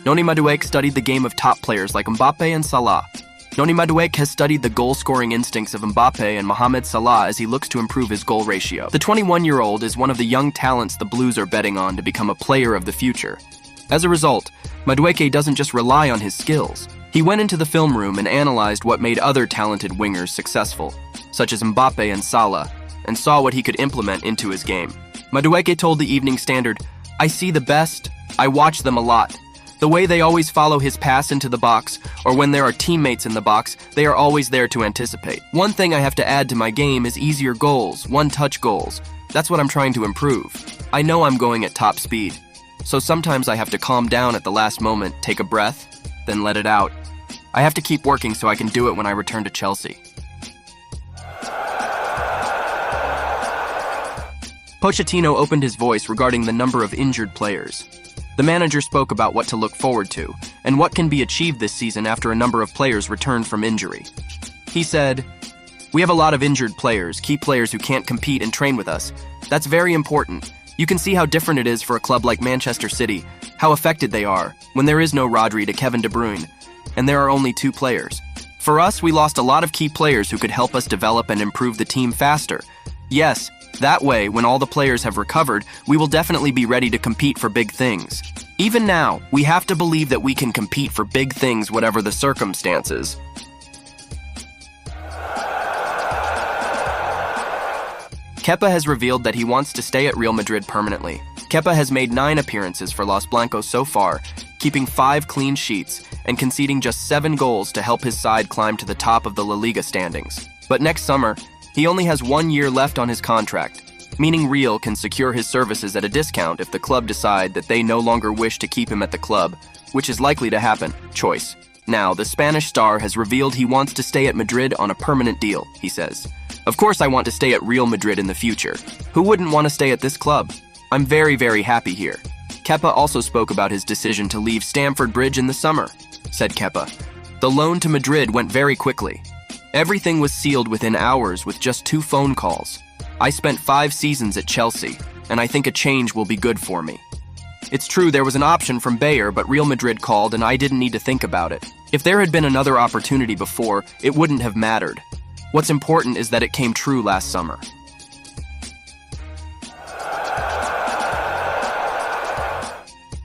Noni Madueke studied the game of top players like Mbappe and Salah. Noni Madueke has studied the goal-scoring instincts of Mbappe and Mohamed Salah as he looks to improve his goal ratio. The 21-year-old is one of the young talents the Blues are betting on to become a player of the future. As a result, Madueke doesn't just rely on his skills. He went into the film room and analyzed what made other talented wingers successful, such as Mbappe and Salah, and saw what he could implement into his game. Madueke told the Evening Standard, "I see the best. I watch them a lot. The way they always follow his pass into the box, or when there are teammates in the box, they are always there to anticipate. One thing I have to add to my game is easier goals, one-touch goals. That's what I'm trying to improve. I know I'm going at top speed. So sometimes I have to calm down at the last moment, take a breath, then let it out. I have to keep working so I can do it when I return to Chelsea." Pochettino opened his voice regarding the number of injured players. The manager spoke about what to look forward to and what can be achieved this season after a number of players returned from injury. He said, "We have a lot of injured players, key players who can't compete and train with us. That's very important. You can see how different it is for a club like Manchester City, how affected they are when there is no Rodri to Kevin De Bruyne, and there are only 2 players. For us, we lost a lot of key players who could help us develop and improve the team faster. Yes, that way, when all the players have recovered, we will definitely be ready to compete for big things. Even now, we have to believe that we can compete for big things whatever the circumstances." Kepa has revealed that he wants to stay at Real Madrid permanently. Kepa has made 9 appearances for Los Blancos so far, keeping 5 clean sheets and conceding just 7 goals to help his side climb to the top of the La Liga standings. But next summer, he only has 1 year left on his contract, meaning Real can secure his services at a discount if the club decide that they no longer wish to keep him at the club, which is likely to happen. Choice. Now, the Spanish star has revealed he wants to stay at Madrid on a permanent deal, he says. "Of course I want to stay at Real Madrid in the future. Who wouldn't want to stay at this club? I'm very, very happy here." Kepa also spoke about his decision to leave Stamford Bridge in the summer. Said Kepa, "The loan to Madrid went very quickly. Everything was sealed within hours with just 2 phone calls. I spent 5 seasons at Chelsea, and I think a change will be good for me. It's true there was an option from Bayer, but Real Madrid called and I didn't need to think about it. If there had been another opportunity before, it wouldn't have mattered. What's important is that it came true last summer."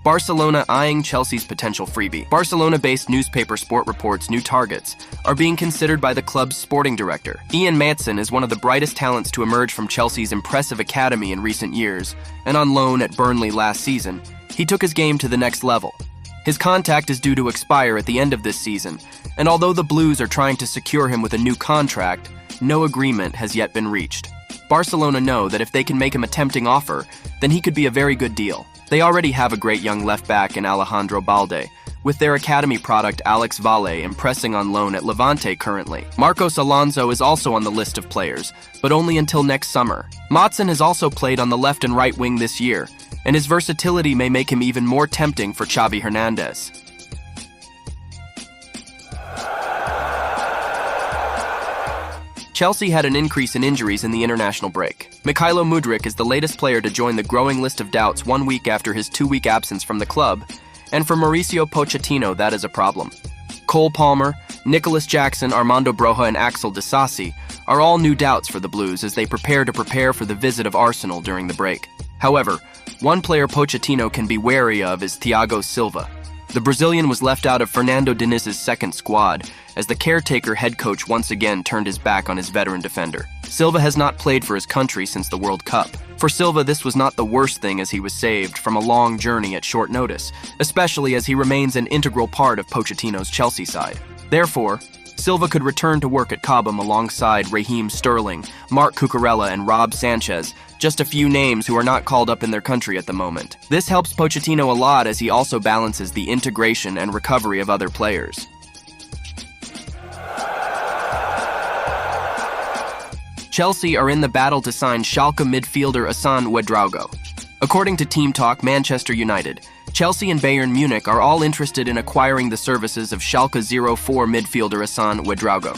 Barcelona eyeing Chelsea's potential freebie. Barcelona-based newspaper Sport reports new targets are being considered by the club's sporting director. Ian Maatsen is one of the brightest talents to emerge from Chelsea's impressive academy in recent years, and on loan at Burnley last season, he took his game to the next level. His contract is due to expire at the end of this season, and although the Blues are trying to secure him with a new contract, no agreement has yet been reached. Barcelona know that if they can make him a tempting offer, then he could be a very good deal. They already have a great young left-back in Alejandro Balde, with their academy product Alex Valle impressing on loan at Levante currently. Marcos Alonso is also on the list of players, but only until next summer. Maatsen has also played on the left and right wing this year, and his versatility may make him even more tempting for Xavi Hernandez. Chelsea had an increase in injuries in the international break. Mykhailo Mudryk is the latest player to join the growing list of doubts 1 week after his 2-week absence from the club, and for Mauricio Pochettino, that is a problem. Cole Palmer, Nicholas Jackson, Armando Broha, and Axel Disasi are all new doubts for the Blues as they prepare for the visit of Arsenal during the break. However, one player Pochettino can be wary of is Thiago Silva. The Brazilian was left out of Fernando Diniz's second squad as the caretaker head coach once again turned his back on his veteran defender. Silva has not played for his country since the World Cup. For Silva, this was not the worst thing as he was saved from a long journey at short notice, especially as he remains an integral part of Pochettino's Chelsea side. Therefore, Silva could return to work at Cobham alongside Raheem Sterling, Marc Cucurella, and Rob Sanchez, just a few names who are not called up in their country at the moment. This helps Pochettino a lot as he also balances the integration and recovery of other players. Chelsea are in the battle to sign Schalke midfielder Assan Wedo. According to Team Talk Manchester United, Chelsea and Bayern Munich are all interested in acquiring the services of Schalke 04 midfielder Assan Wedo.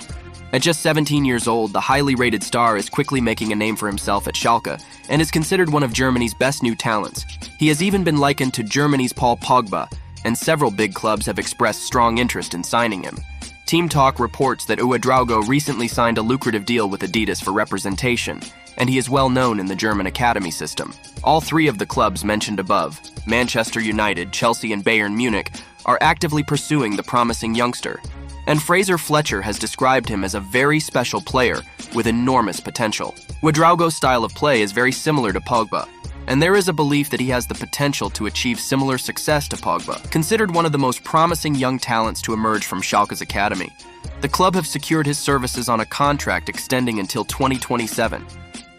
At just 17 years old, the highly rated star is quickly making a name for himself at Schalke and is considered one of Germany's best new talents. He has even been likened to Germany's Paul Pogba, and several big clubs have expressed strong interest in signing him. Team Talk reports that Ouedraogo recently signed a lucrative deal with Adidas for representation, and he is well known in the German academy system. All three of the clubs mentioned above, Manchester United, Chelsea, and Bayern Munich, are actively pursuing the promising youngster. And Fraser Fletcher has described him as a very special player with enormous potential. Ouedraogo's style of play is very similar to Pogba, and there is a belief that he has the potential to achieve similar success to Pogba. Considered one of the most promising young talents to emerge from Schalke's academy, the club have secured his services on a contract extending until 2027.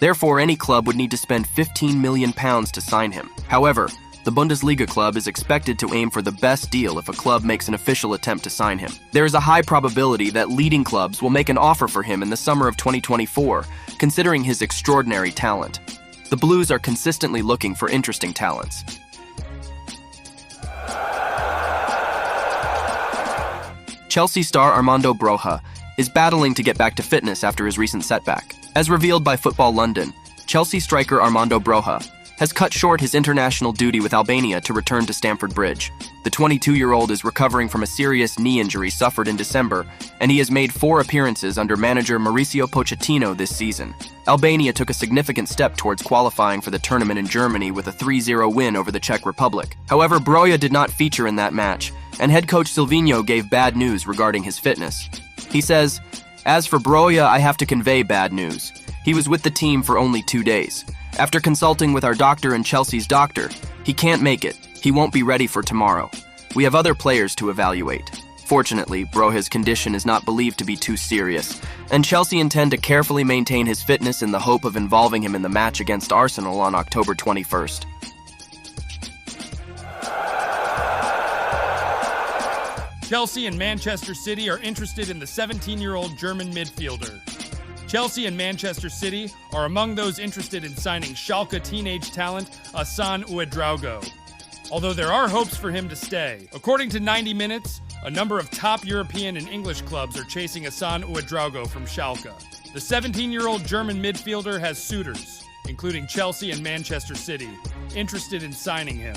Therefore, any club would need to spend £15 million to sign him. However, the Bundesliga club is expected to aim for the best deal if a club makes an official attempt to sign him. There is a high probability that leading clubs will make an offer for him in the summer of 2024, considering his extraordinary talent. The Blues are consistently looking for interesting talents. Chelsea star Armando Broha is battling to get back to fitness after his recent setback. As revealed by Football London, Chelsea striker Armando Broha has cut short his international duty with Albania to return to Stamford Bridge. The 22-year-old is recovering from a serious knee injury suffered in December, and he has made 4 appearances under manager Mauricio Pochettino this season. Albania took a significant step towards qualifying for the tournament in Germany with a 3-0 win over the Czech Republic. However, Broja did not feature in that match, and head coach Silvinho gave bad news regarding his fitness. He says, "As for Broja, I have to convey bad news. He was with the team for only 2 days. After consulting with our doctor and Chelsea's doctor, he can't make it. He won't be ready for tomorrow. We have other players to evaluate." Fortunately, Broja's condition is not believed to be too serious, and Chelsea intend to carefully maintain his fitness in the hope of involving him in the match against Arsenal on October 21st. Chelsea and Manchester City are interested in the 17-year-old German midfielder. Chelsea and Manchester City are among those interested in signing Schalke teenage talent Assan Wedo, although there are hopes for him to stay. According to 90 Minutes, a number of top European and English clubs are chasing Assan Wedo from Schalke. The 17-year-old German midfielder has suitors, including Chelsea and Manchester City, interested in signing him,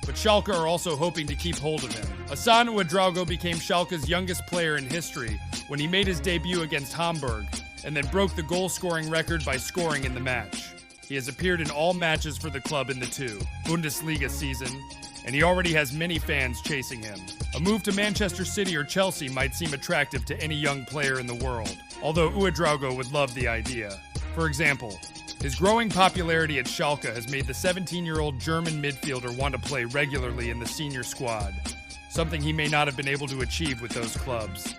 but Schalke are also hoping to keep hold of him. Assan Wedo became Schalke's youngest player in history when he made his debut against Hamburg, and then broke the goal-scoring record by scoring in the match. He has appeared in all matches for the club in the 2 Bundesliga season, and he already has many fans chasing him. A move to Manchester City or Chelsea might seem attractive to any young player in the world, although Ouedraogo would love the idea. For example, his growing popularity at Schalke has made the 17-year-old German midfielder want to play regularly in the senior squad, something he may not have been able to achieve with those clubs.